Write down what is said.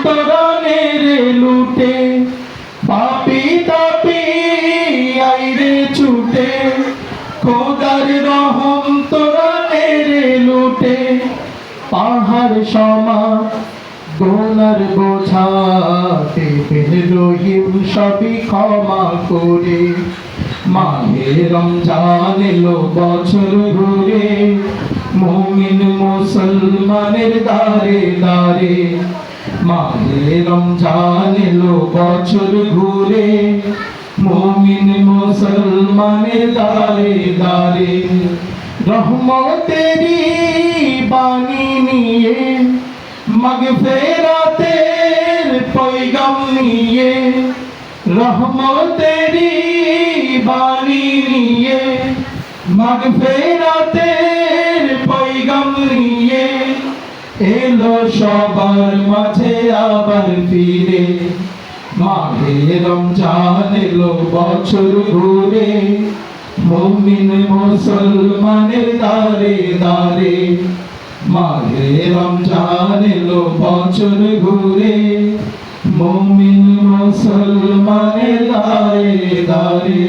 অন্তরানের লুটে পাপি তাপি আইরে ছুটে খোদার রহম তোরানের লুটে পাহাড় সমান গুনার বোঝা টেবিল রহিম সবই ক্ষমা করে মাহে রমজান এলো বছর ঘুরে মুমিন মুসলমানের দারে দারে মাহে রমজান এলো বছর ঘুরে মুমিন মুসলমানের দারে দারে রহমতেরি বাণী নিয়ে মাগফিরাতের পয়গাম নিয়ে রহমতেরি বাণী নিয়ে মাগফিরাতের পয়গাম নিয়ে এলো সবার মাঝে আবার ফিরে মাহে রমজান এলো বছর ঘুরে মুমিন মুসলমানের দারে দারে মাহে রমজান এলো বছর ঘুরে মুমিন মুসলমানের দারে দারে